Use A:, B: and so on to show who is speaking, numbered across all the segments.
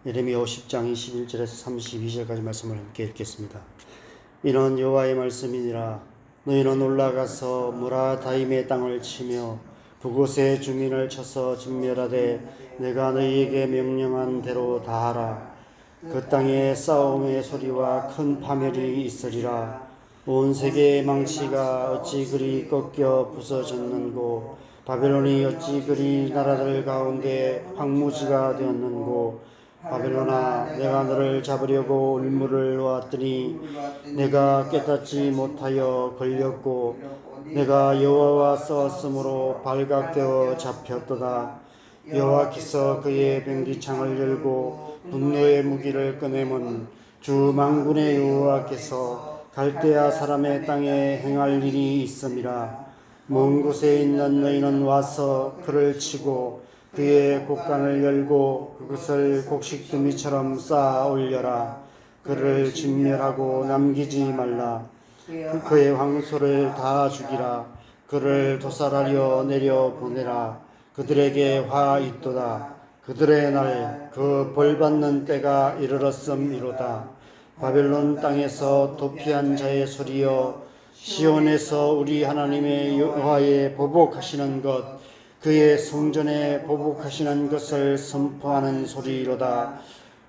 A: 예레미야 50장 21절에서 32절까지 말씀을 함께 읽겠습니다. 이는 여호와의 말씀이니라. 너희는 올라가서 무라다임의 땅을 치며 그곳의 주민을 쳐서 진멸하되 내가 너희에게 명령한 대로 다 하라. 그 땅에 싸움의 소리와 큰 파멸이 있으리라. 온 세계의 망치가 어찌 그리 꺾여 부서졌는고, 바벨론이 어찌 그리 나라들 가운데 황무지가 되었는고. 바벨론아, 내가 너를 잡으려고 울무를 놓았더니 내가 깨닫지 못하여 걸렸고, 내가 여호와와 싸웠으므로 발각되어 잡혔도다. 여호와께서 그의 병기창을 열고 분노의 무기를 꺼내면 주 만군의 여호와께서 갈대아 사람의 땅에 행할 일이 있음이라. 먼 곳에 있는 너희는 와서 그를 치고 그의 곡간을 열고 그것을 곡식더미처럼 쌓아 올려라. 그를 진멸하고 남기지 말라. 그의 황소를 다 죽이라. 그를 도살하려 내려 보내라. 그들에게 화 있도다. 그들의 날 그 벌받는 때가 이르렀음이로다. 바벨론 땅에서 도피한 자의 소리여, 시온에서 우리 하나님의 여호와의 보복하시는 것, 그의 성전에 보복하시는 것을 선포하는 소리로다.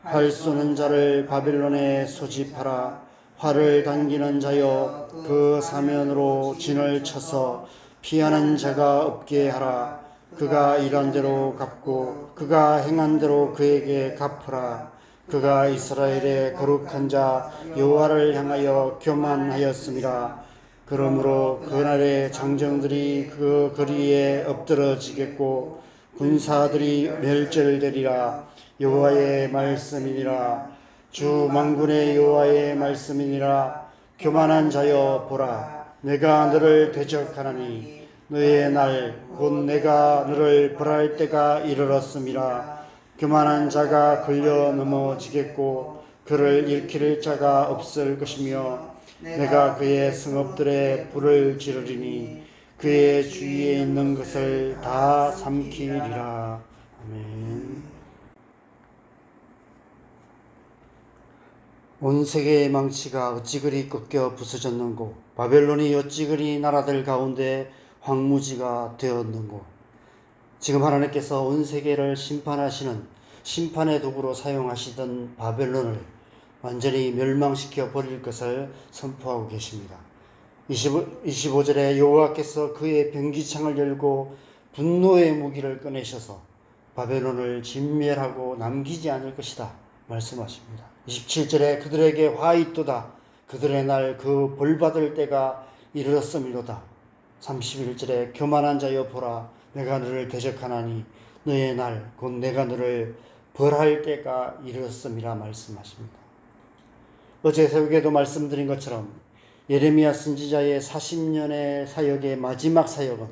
A: 활 쏘는 자를 바벨론에 소집하라. 활을 당기는 자여, 그 사면으로 진을 쳐서 피하는 자가 없게 하라. 그가 일한 대로 갚고 그가 행한 대로 그에게 갚으라. 그가 이스라엘의 거룩한 자 여호와를 향하여 교만하였음이라. 그러므로 그날에 장정들이 그 거리에 엎드러지겠고 군사들이 멸절되리라. 여호와의 말씀이니라. 주 만군의 여호와의 말씀이니라. 교만한 자여 보라, 내가 너를 대적하나니 너의 날 곧 내가 너를 벌할 때가 이르렀음이라. 교만한 자가 걸려 넘어지겠고 그를 일으킬 자가 없을 것이며, 내가 그의 성읍들에 불을 지르리니 그의 주위에 있는 것을 다 삼키리라. 아멘. 온 세계의 망치가 어찌 그리 꺾여 부서졌는고, 바벨론이 어찌 그리 나라들 가운데 황무지가 되었는고. 지금 하나님께서 온 세계를 심판하시는 심판의 도구로 사용하시던 바벨론을 완전히 멸망시켜 버릴 것을 선포하고 계십니다. 25절에 여호와께서 그의 병기창을 열고 분노의 무기를 꺼내셔서 바벨론을 진멸하고 남기지 않을 것이다 말씀하십니다. 27절에 그들에게 화 있도다. 그들의 날 그 벌받을 때가 이르렀음이로다. 31절에 교만한 자여 보라, 내가 너를 대적하나니 너의 날 곧 내가 너를 벌할 때가 이르렀음이라 말씀하십니다. 어제 새벽에도 말씀드린 것처럼 예레미야 선지자의 40년의 사역의 마지막 사역은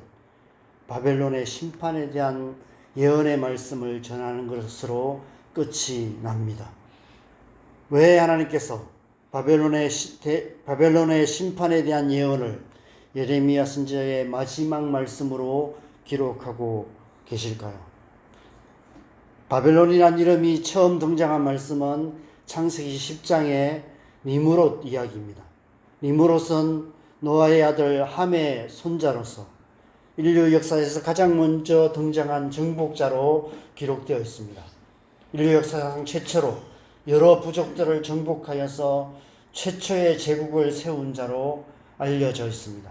A: 바벨론의 심판에 대한 예언의 말씀을 전하는 것으로 끝이 납니다. 왜 하나님께서 바벨론의 심판에 대한 예언을 예레미야 선지자의 마지막 말씀으로 기록하고 계실까요? 바벨론이란 이름이 처음 등장한 말씀은 창세기 10장의 니므롯 이야기입니다. 니므롯은 노아의 아들 함의 손자로서 인류 역사에서 가장 먼저 등장한 정복자로 기록되어 있습니다. 인류 역사상 최초로 여러 부족들을 정복하여서 최초의 제국을 세운 자로 알려져 있습니다.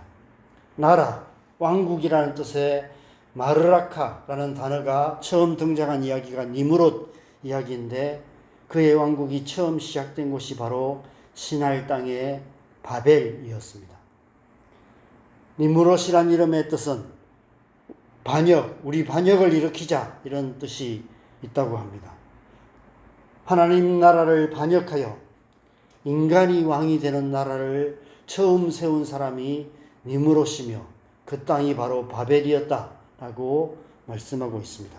A: 나라, 왕국이라는 뜻의 마르라카라는 단어가 처음 등장한 이야기가 니므롯 이야기인데, 그의 왕국이 처음 시작된 곳이 바로 시날 땅의 바벨이었습니다. 니므롯이란 이름의 뜻은 반역, 우리 반역을 일으키자, 이런 뜻이 있다고 합니다. 하나님 나라를 반역하여 인간이 왕이 되는 나라를 처음 세운 사람이 니므롯이며 그 땅이 바로 바벨이었다라고 말씀하고 있습니다.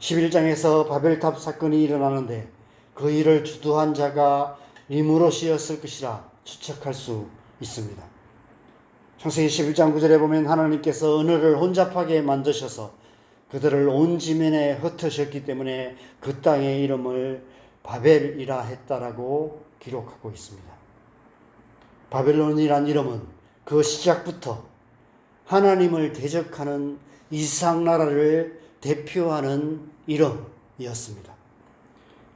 A: 11장에서 바벨탑 사건이 일어나는데 그 일을 주도한 자가 니므롯이었을 것이라 추측할 수 있습니다. 창세기 11장 9절에 보면 하나님께서 언어를 혼잡하게 만드셔서 그들을 온 지면에 흩으셨기 때문에 그 땅의 이름을 바벨이라 했다라고 기록하고 있습니다. 바벨론이란 이름은 그 시작부터 하나님을 대적하는 이상 나라를 대표하는 이름이었습니다.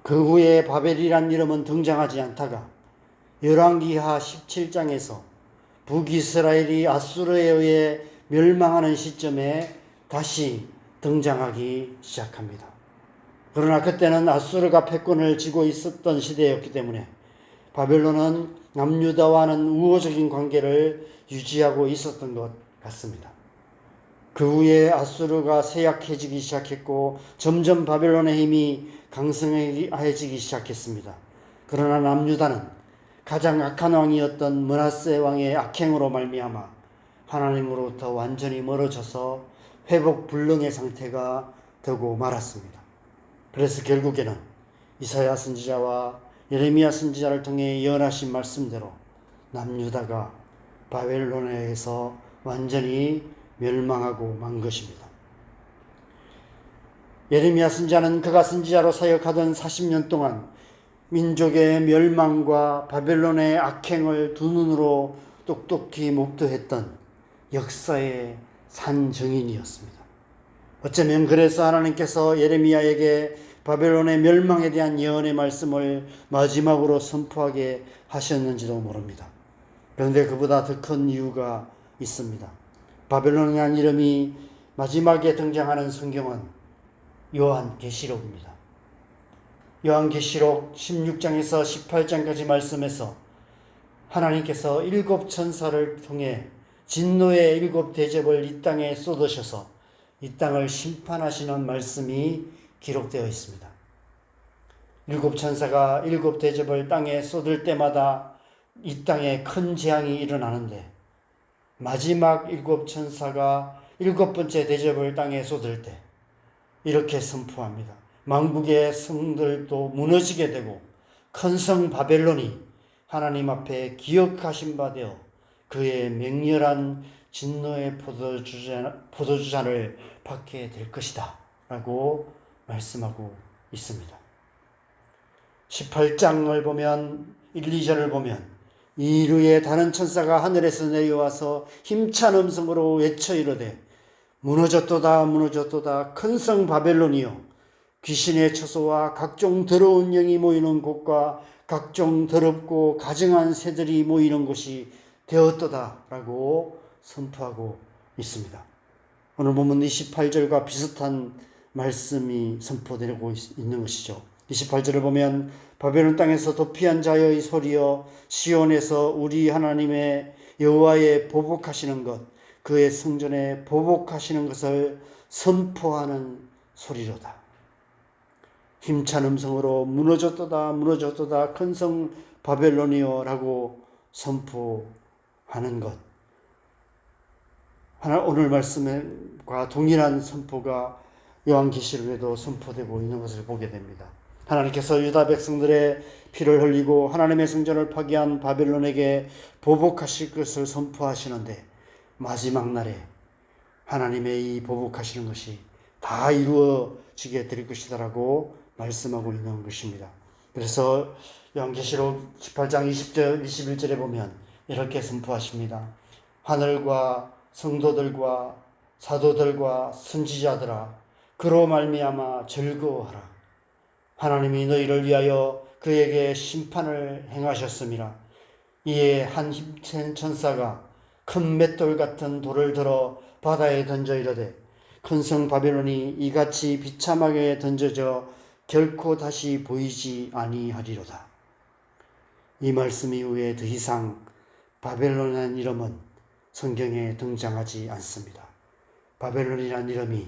A: 그 후에 바벨이란 이름은 등장하지 않다가 열왕기하 17장에서 북이스라엘이 아수르에 의해 멸망하는 시점에 다시 등장하기 시작합니다. 그러나 그때는 아수르가 패권을 쥐고 있었던 시대였기 때문에 바벨론은 남유다와는 우호적인 관계를 유지하고 있었던 것 같습니다. 그 후에 아수르가 쇠약해지기 시작했고 점점 바벨론의 힘이 강성해지기 시작했습니다. 그러나 남유다는 가장 악한 왕이었던 므낫세 왕의 악행으로 말미암아 하나님으로부터 완전히 멀어져서 회복 불능의 상태가 되고 말았습니다. 그래서 결국에는 이사야 선지자와 예레미야 선지자를 통해 예언하신 말씀대로 남유다가 바벨론에 의해서 완전히 멸망하고 만 것입니다. 예레미야 선지자는 그가 선지자로 사역하던 40년 동안 민족의 멸망과 바벨론의 악행을 두 눈으로 똑똑히 목도했던 역사의 산증인이었습니다. 어쩌면 그래서 하나님께서 예레미야에게 바벨론의 멸망에 대한 예언의 말씀을 마지막으로 선포하게 하셨는지도 모릅니다. 그런데 그보다 더 큰 이유가 있습니다. 바벨론이라는 이름이 마지막에 등장하는 성경은 요한계시록입니다. 요한계시록 16장에서 18장까지 말씀에서 하나님께서 7 천사를 통해 진노의 7 대접을 이 땅에 쏟으셔서 이 땅을 심판하시는 말씀이 기록되어 있습니다. 7 천사가 7 대접을 땅에 쏟을 때마다 이 땅에 큰 재앙이 일어나는데 마지막 7 천사가 7번째 대접을 땅에 쏟을 때 이렇게 선포합니다. 만국의 성들도 무너지게 되고 큰 성 바벨론이 하나님 앞에 기억하신 바 되어 그의 맹렬한 진노의 포도주잔을 받게 될 것이다 라고 말씀하고 있습니다. 18장을 보면 1, 2절을 보면 이르에 다른 천사가 하늘에서 내려와서 힘찬 음성으로 외쳐 이르되 무너졌도다 무너졌도다 큰 성 바벨론이여 귀신의 처소와 각종 더러운 영이 모이는 곳과 각종 더럽고 가증한 새들이 모이는 곳이 되었도다 라고 선포하고 있습니다. 오늘 보면 28절과 비슷한 말씀이 선포되고 있는 것이죠. 28절을 보면 바벨론 땅에서 도피한 자의 소리여 시온에서 우리 하나님의 여호와의 보복하시는 것 그의 성전에 보복하시는 것을 선포하는 소리로다. 힘찬 음성으로 무너졌도다 무너졌도다 큰 성 바벨론이여 라고 선포하는 것. 오늘 말씀과 동일한 선포가 요한계시록에도 선포되고 있는 것을 보게 됩니다. 하나님께서 유다 백성들의 피를 흘리고 하나님의 성전을 파괴한 바벨론에게 보복하실 것을 선포하시는데 마지막 날에 하나님의 이 보복하시는 것이 다 이루어지게 될 것이다라고 말씀하고 있는 것입니다. 그래서 요한계시록 18장 20절 21절에 보면 이렇게 선포하십니다. 하늘과 성도들과 사도들과 선지자들아 그로 말미암아 즐거워하라. 하나님이 너희를 위하여 그에게 심판을 행하셨음이라. 이에 한 힘센 천사가 큰 맷돌 같은 돌을 들어 바다에 던져 이르되 큰 성 바벨론이 이같이 비참하게 던져져 결코 다시 보이지 아니하리로다. 이 말씀 이후에 더 이상 바벨론이라는 이름은 성경에 등장하지 않습니다. 바벨론이라는 이름이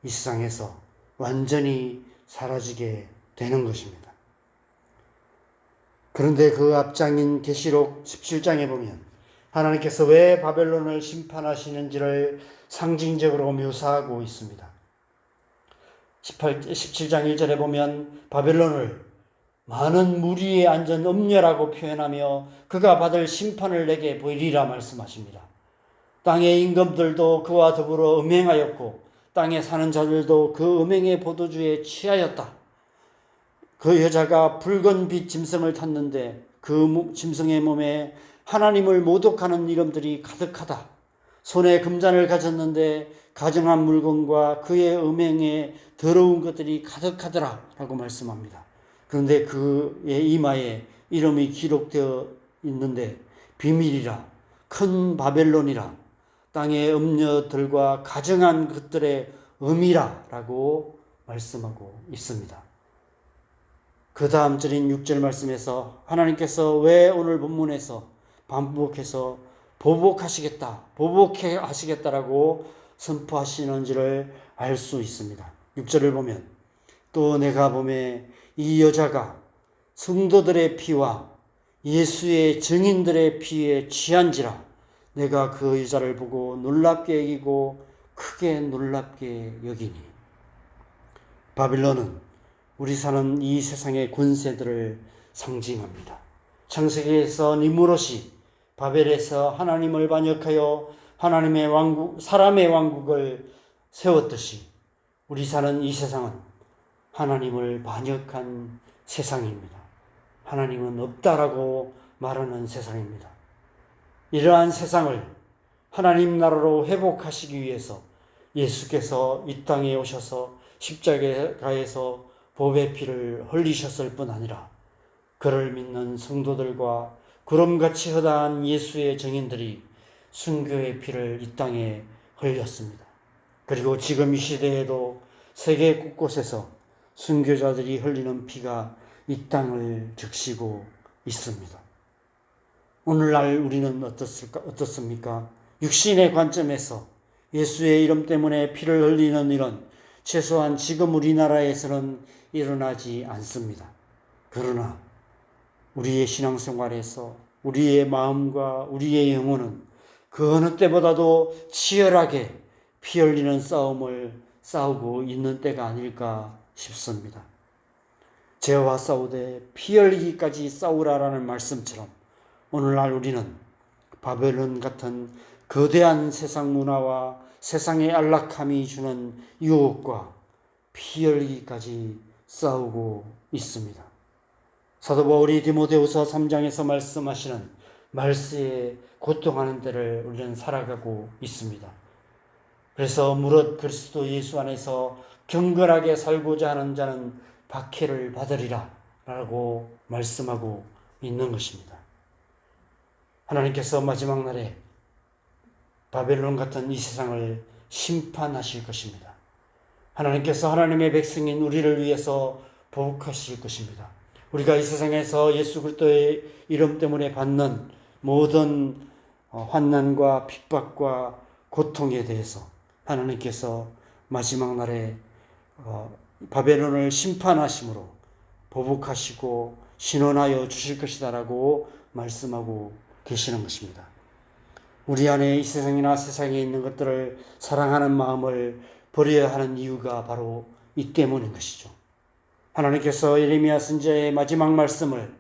A: 이 세상에서 완전히 사라지게 되는 것입니다. 그런데 그 앞장인 계시록 17장에 보면 하나님께서 왜 바벨론을 심판하시는지를 상징적으로 묘사하고 있습니다. 17장 1절에 보면 바벨론을 많은 무리에 앉은 음녀라고 표현하며 그가 받을 심판을 내게 보이리라 말씀하십니다. 땅의 임금들도 그와 더불어 음행하였고 땅에 사는 자들도 그 음행의 포도주에 취하였다. 그 여자가 붉은 빛 짐승을 탔는데 그 짐승의 몸에 하나님을 모독하는 이름들이 가득하다. 손에 금잔을 가졌는데 가증한 물건과 그의 음행에 더러운 것들이 가득하더라 라고 말씀합니다. 그런데 그의 이마에 이름이 기록되어 있는데 비밀이라, 큰 바벨론이라, 땅의 음녀들과 가증한 것들의 음이라 라고 말씀하고 있습니다. 그 다음 절인 6절 말씀에서 하나님께서 왜 오늘 본문에서 반복해서 보복해 하시겠다라고 선포하시는지를 알 수 있습니다. 6절을 보면 또 내가 보매 이 여자가 성도들의 피와 예수의 증인들의 피에 취한지라 내가 그 여자를 보고 놀랍게 여기고 크게 놀랍게 여기니. 바빌론은 우리 사는 이 세상의 권세들을 상징합니다. 창세기에서 니무롯이 바벨에서 하나님을 반역하여 하나님의 왕국, 사람의 왕국을 세웠듯이 우리 사는 이 세상은 하나님을 반역한 세상입니다. 하나님은 없다라고 말하는 세상입니다. 이러한 세상을 하나님 나라로 회복하시기 위해서 예수께서 이 땅에 오셔서 십자가에서 보배 피를 흘리셨을 뿐 아니라 그를 믿는 성도들과 구름같이 허다한 예수의 증인들이 순교의 피를 이 땅에 흘렸습니다. 그리고 지금 이 시대에도 세계 곳곳에서 순교자들이 흘리는 피가 이 땅을 적시고 있습니다. 오늘날 우리는 어떻습니까? 육신의 관점에서 예수의 이름 때문에 피를 흘리는 일은 최소한 지금 우리나라에서는 일어나지 않습니다. 그러나 우리의 신앙생활에서 우리의 마음과 우리의 영혼은 그 어느 때보다도 치열하게 피 흘리는 싸움을 싸우고 있는 때가 아닐까 싶습니다. 죄와 싸우되 피 흘리기까지 싸우라라는 말씀처럼 오늘날 우리는 바벨론 같은 거대한 세상 문화와 세상의 안락함이 주는 유혹과 피 흘리기까지 싸우고 있습니다. 사도 바울이 디모데후서 3장에서 말씀하시는 말세에 고통하는 때를 우리는 살아가고 있습니다. 그래서 무릇 그리스도 예수 안에서 경건하게 살고자 하는 자는 박해를 받으리라 라고 말씀하고 있는 것입니다. 하나님께서 마지막 날에 바벨론 같은 이 세상을 심판하실 것입니다. 하나님께서 하나님의 백성인 우리를 위해서 보복하실 것입니다. 우리가 이 세상에서 예수 그리스도의 이름 때문에 받는 모든 환난과 핍박과 고통에 대해서 하나님께서 마지막 날에 바벨론을 심판하심으로 보복하시고 신원하여 주실 것이다라고 말씀하고 계시는 것입니다. 우리 안에 이 세상이나 세상에 있는 것들을 사랑하는 마음을 버려야 하는 이유가 바로 이 때문인 것이죠. 하나님께서 예레미야 선지자의 마지막 말씀을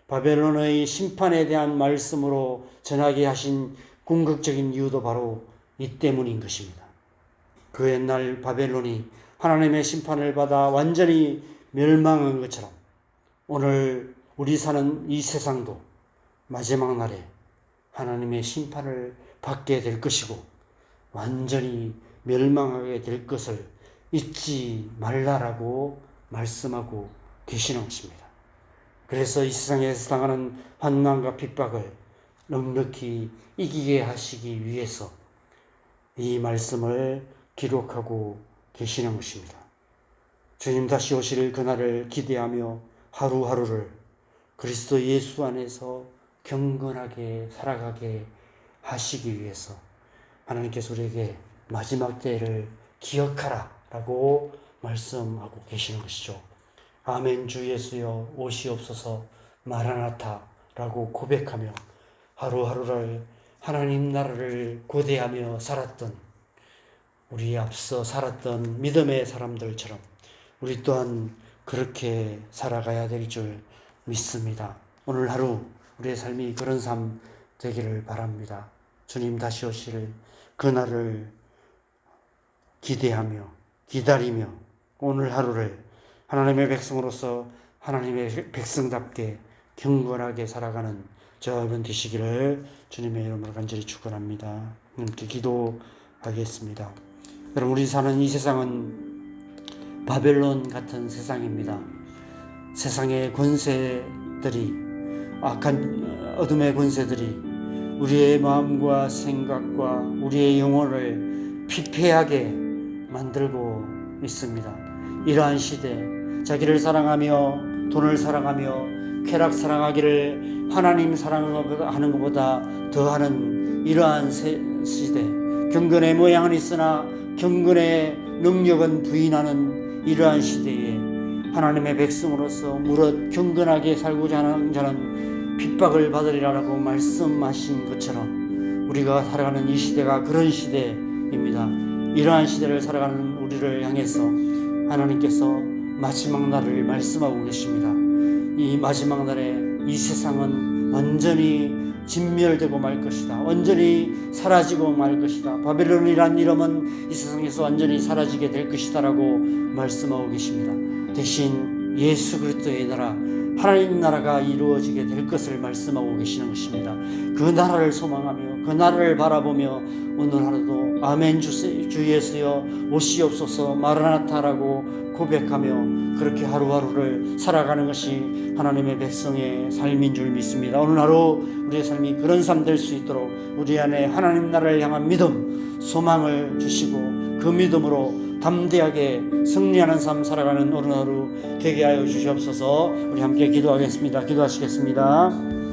A: 바벨론의 심판에 대한 말씀으로 전하게 하신 궁극적인 이유도 바로 이 때문인 것입니다. 그 옛날 바벨론이 하나님의 심판을 받아 완전히 멸망한 것처럼 오늘 우리 사는 이 세상도 마지막 날에 하나님의 심판을 받게 될 것이고 완전히 멸망하게 될 것을 잊지 말라라고 말씀하고 계시는 것입니다. 그래서 이 세상에서 당하는 환난과 핍박을 넉넉히 이기게 하시기 위해서 이 말씀을 기록하고 계시는 것입니다. 주님 다시 오실 그날을 기대하며 하루하루를 그리스도 예수 안에서 경건하게 살아가게 하시기 위해서 하나님께서 우리에게 마지막 때를 기억하라 라고 말씀하고 계시는 것이죠. 아멘. 주 예수여 오시옵소서 마라나타 라고 고백하며 하루하루를 하나님 나라를 고대하며 살았던 우리 앞서 살았던 믿음의 사람들처럼 우리 또한 그렇게 살아가야 될 줄 믿습니다. 오늘 하루 우리의 삶이 그런 삶 되기를 바랍니다. 주님 다시 오실 그날을 기대하며 기다리며 오늘 하루를 하나님의 백성으로서 하나님의 백성답게 경건하게 살아가는 저와 여러분 되시기를 주님의 이름으로 간절히 축원합니다. 함께 기도하겠습니다. 여러분, 우리 사는 이 세상은 바벨론 같은 세상입니다. 세상의 권세들이, 악한 어둠의 권세들이 우리의 마음과 생각과 우리의 영혼을 피폐하게 만들고 있습니다. 이러한 시대, 자기를 사랑하며 돈을 사랑하며 쾌락 사랑하기를 하나님 사랑하는 것보다 더하는 이러한 시대, 경건의 모양은 있으나 경건의 능력은 부인하는 이러한 시대에 하나님의 백성으로서 무릇 경건하게 살고자 하는 자는 핍박을 받으리라고 말씀하신 것처럼 우리가 살아가는 이 시대가 그런 시대입니다. 이러한 시대를 살아가는 우리를 향해서 하나님께서 마지막 날을 말씀하고 계십니다. 이 마지막 날에 이 세상은 완전히 진멸되고 말 것이다. 완전히 사라지고 말 것이다. 바벨론이란 이름은 이 세상에서 완전히 사라지게 될 것이다 라고 말씀하고 계십니다. 대신 예수 그리스도의 나라, 하나님 나라가 이루어지게 될 것을 말씀하고 계시는 것입니다. 그 나라를 소망하며 그 나라를 바라보며 오늘 하루도 아멘 주 예수여 오시옵소서 마라나타라고 고백하며 그렇게 하루하루를 살아가는 것이 하나님의 백성의 삶인 줄 믿습니다. 오늘 하루 우리의 삶이 그런 삶 될 수 있도록 우리 안에 하나님 나라를 향한 믿음, 소망을 주시고 그 믿음으로 담대하게 승리하는 삶 살아가는 오늘 하루 되게 하여 주시옵소서. 우리 함께 기도하겠습니다. 기도하시겠습니다.